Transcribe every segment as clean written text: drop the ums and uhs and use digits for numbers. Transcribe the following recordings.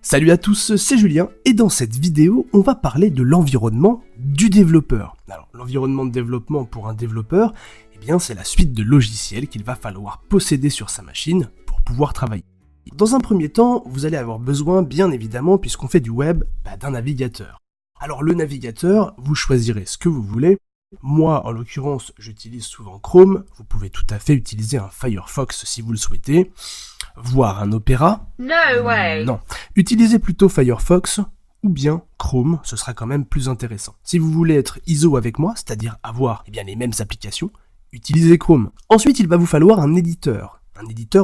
Salut à tous, c'est Julien, et dans cette vidéo, on va parler de l'environnement du développeur. Alors, l'environnement de développement pour un développeur, eh bien, c'est la suite de logiciels qu'il va falloir posséder sur sa machine pour pouvoir travailler. Dans un premier temps, vous allez avoir besoin, bien évidemment, puisqu'on fait du web, d'un navigateur. Alors, le navigateur, vous choisirez ce que vous voulez. Moi, en l'occurrence, j'utilise souvent Chrome. Vous pouvez tout à fait utiliser un Firefox si vous le souhaitez. Voire un Opera. No way. Non. Utilisez plutôt Firefox ou bien Chrome, ce sera quand même plus intéressant. Si vous voulez être ISO avec moi, c'est-à-dire avoir les mêmes applications, utilisez Chrome. Ensuite, il va vous falloir un éditeur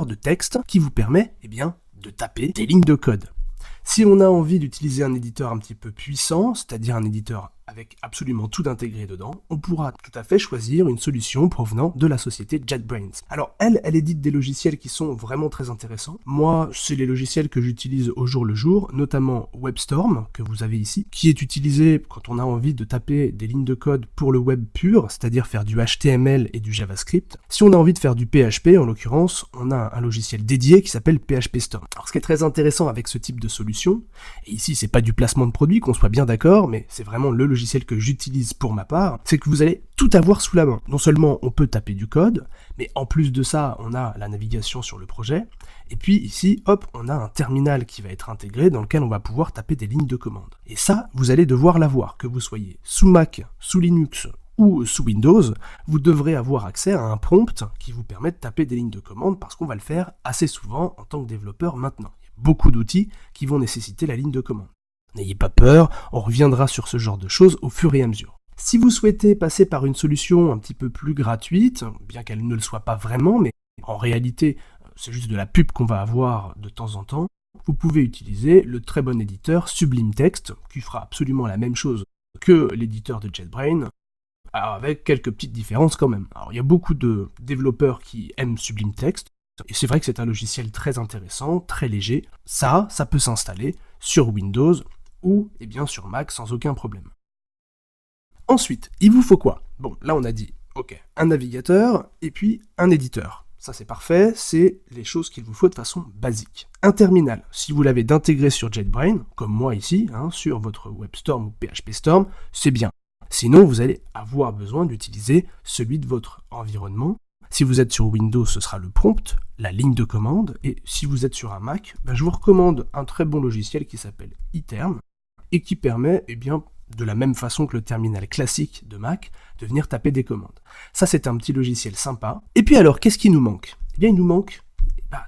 de texte qui vous permet de taper des lignes de code. Si on a envie d'utiliser un éditeur un petit peu puissant, c'est-à-dire un éditeur avec absolument tout intégré dedans, on pourra tout à fait choisir une solution provenant de la société JetBrains. Alors elle édite des logiciels qui sont vraiment très intéressants. Moi, c'est les logiciels que j'utilise au jour le jour, notamment WebStorm, que vous avez ici, qui est utilisé quand on a envie de taper des lignes de code pour le web pur, c'est-à-dire faire du HTML et du JavaScript. Si on a envie de faire du PHP, en l'occurrence, on a un logiciel dédié qui s'appelle PHPStorm. Alors ce qui est très intéressant avec ce type de solution, et ici c'est pas du placement de produit, qu'on soit bien d'accord, mais c'est vraiment le logiciel que j'utilise pour ma part, c'est que vous allez tout avoir sous la main. Non seulement on peut taper du code, mais en plus de ça, on a la navigation sur le projet, et puis ici, hop, on a un terminal qui va être intégré dans lequel on va pouvoir taper des lignes de commande. Et ça, vous allez devoir l'avoir, que vous soyez sous Mac, sous Linux ou sous Windows, vous devrez avoir accès à un prompt qui vous permet de taper des lignes de commande parce qu'on va le faire assez souvent en tant que développeur maintenant. Il y a beaucoup d'outils qui vont nécessiter la ligne de commande. N'ayez pas peur, on reviendra sur ce genre de choses au fur et à mesure. Si vous souhaitez passer par une solution un petit peu plus gratuite, bien qu'elle ne le soit pas vraiment, mais en réalité c'est juste de la pub qu'on va avoir de temps en temps, vous pouvez utiliser le très bon éditeur Sublime Text, qui fera absolument la même chose que l'éditeur de JetBrains, avec quelques petites différences quand même. Alors il y a beaucoup de développeurs qui aiment Sublime Text, et c'est vrai que c'est un logiciel très intéressant, très léger. Ça peut s'installer sur Windows ou sur Mac sans aucun problème. Ensuite, il vous faut quoi? Bon, là on a dit, ok, un navigateur et puis un éditeur. Ça c'est parfait, c'est les choses qu'il vous faut de façon basique. Un terminal, si vous l'avez d'intégrer sur JetBrains, comme moi ici, sur votre WebStorm ou PHPStorm, c'est bien. Sinon, vous allez avoir besoin d'utiliser celui de votre environnement. Si vous êtes sur Windows, ce sera le prompt, la ligne de commande, et si vous êtes sur un Mac, je vous recommande un très bon logiciel qui s'appelle iTerm, et qui permet, de la même façon que le terminal classique de Mac, de venir taper des commandes. Ça, c'est un petit logiciel sympa. Et puis alors, qu'est-ce qui nous manque? Il nous manque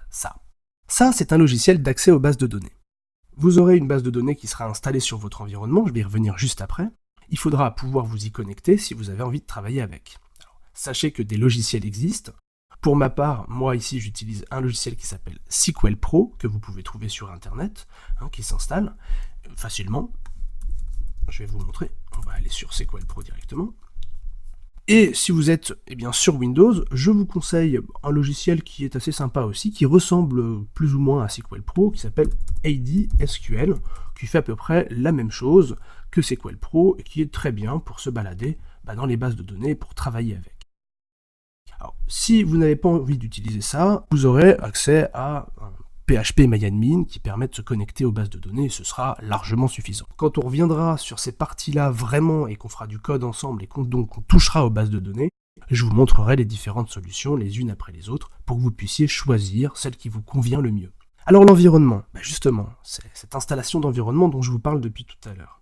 ça. Ça, c'est un logiciel d'accès aux bases de données. Vous aurez une base de données qui sera installée sur votre environnement, je vais y revenir juste après. Il faudra pouvoir vous y connecter si vous avez envie de travailler avec. Alors, sachez que des logiciels existent. Pour ma part, moi ici, j'utilise un logiciel qui s'appelle SQL Pro, que vous pouvez trouver sur Internet, qui s'installe facilement. Je vais vous montrer. On va aller sur SQL Pro directement. Et si vous êtes sur Windows, je vous conseille un logiciel qui est assez sympa aussi, qui ressemble plus ou moins à SQL Pro, qui s'appelle ADSQL, qui fait à peu près la même chose que SQL Pro, et qui est très bien pour se balader dans les bases de données, pour travailler avec. Alors, si vous n'avez pas envie d'utiliser ça, vous aurez accès à un PHPMyAdmin qui permet de se connecter aux bases de données, et ce sera largement suffisant. Quand on reviendra sur ces parties-là vraiment, et qu'on fera du code ensemble, et qu'on touchera aux bases de données, je vous montrerai les différentes solutions, les unes après les autres, pour que vous puissiez choisir celle qui vous convient le mieux. Alors l'environnement, justement, c'est cette installation d'environnement dont je vous parle depuis tout à l'heure.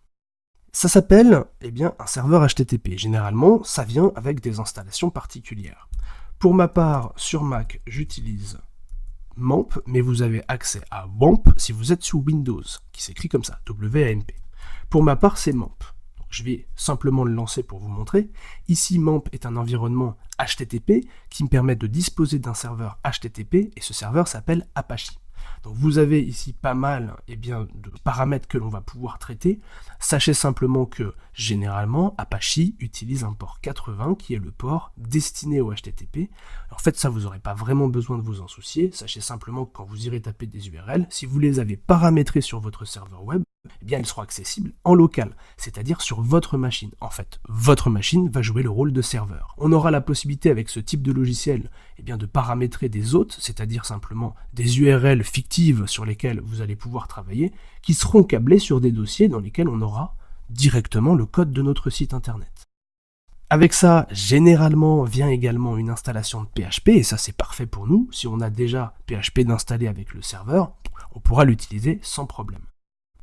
Ça s'appelle un serveur HTTP. Généralement, ça vient avec des installations particulières. Pour ma part, sur Mac, j'utilise MAMP, mais vous avez accès à WAMP si vous êtes sous Windows, qui s'écrit comme ça, WAMP. Pour ma part, c'est MAMP. Donc, je vais simplement le lancer pour vous montrer. Ici, MAMP est un environnement HTTP qui me permet de disposer d'un serveur HTTP, et ce serveur s'appelle Apache. Donc vous avez ici pas mal de paramètres que l'on va pouvoir traiter. Sachez simplement que généralement Apache utilise un port 80 qui est le port destiné au HTTP. En fait ça vous n'aurez pas vraiment besoin de vous en soucier. Sachez simplement que quand vous irez taper des URL, si vous les avez paramétrés sur votre serveur web, eh bien, elles seront accessibles en local, c'est-à-dire sur votre machine. En fait, votre machine va jouer le rôle de serveur. On aura la possibilité avec ce type de logiciel eh bien, de paramétrer des hôtes, c'est-à-dire simplement des URL fictives sur lesquelles vous allez pouvoir travailler, qui seront câblés sur des dossiers dans lesquels on aura directement le code de notre site internet. Avec ça, généralement, vient également une installation de PHP, et ça c'est parfait pour nous. Si on a déjà PHP d'installer avec le serveur, on pourra l'utiliser sans problème.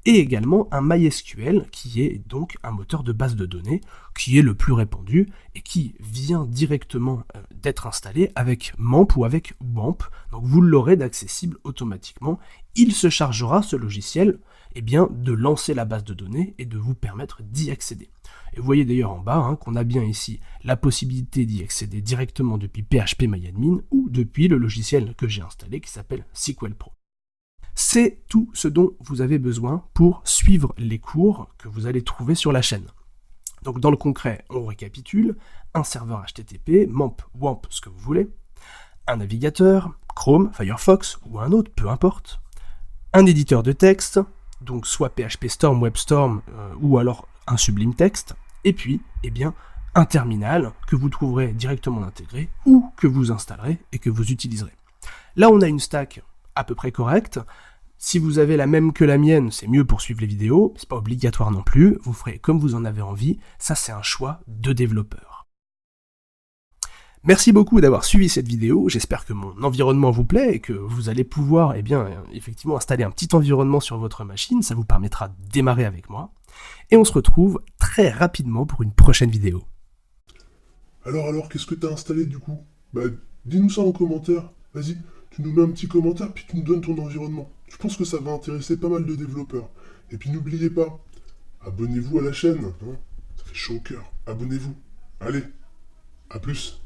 Et également un MySQL, qui est donc un moteur de base de données, qui est le plus répandu, et qui vient directement d'être installé avec MAMP ou avec WAMP, donc vous l'aurez d'accessible automatiquement. Il se chargera, ce logiciel, eh bien, de lancer la base de données et de vous permettre d'y accéder. Et vous voyez d'ailleurs en bas qu'on a bien ici la possibilité d'y accéder directement depuis PHP-MyAdmin ou depuis le logiciel que j'ai installé qui s'appelle SQL Pro. C'est tout ce dont vous avez besoin pour suivre les cours que vous allez trouver sur la chaîne. Donc dans le concret, on récapitule, un serveur HTTP, MAMP, WAMP, ce que vous voulez, un navigateur, Chrome, Firefox ou un autre, peu importe, un éditeur de texte, donc soit PHP Storm, WebStorm ou alors un Sublime Text, et puis, eh bien, un terminal que vous trouverez directement intégré ou que vous installerez et que vous utiliserez. Là, on a une stack à peu près correcte. Si vous avez la même que la mienne, c'est mieux pour suivre les vidéos, c'est pas obligatoire non plus, vous ferez comme vous en avez envie, ça c'est un choix de développeur. Merci beaucoup d'avoir suivi cette vidéo, j'espère que mon environnement vous plaît et que vous allez pouvoir, eh bien, effectivement installer un petit environnement sur votre machine, ça vous permettra de démarrer avec moi. Et on se retrouve très rapidement pour une prochaine vidéo. Alors, qu'est-ce que t'as installé du coup? Bah, dis-nous ça en commentaire. Vas-y, tu nous mets un petit commentaire, puis tu nous donnes ton environnement. Je pense que ça va intéresser pas mal de développeurs. Et puis n'oubliez pas, abonnez-vous à la chaîne, hein. Ça fait chaud au cœur. Abonnez-vous. Allez, à plus.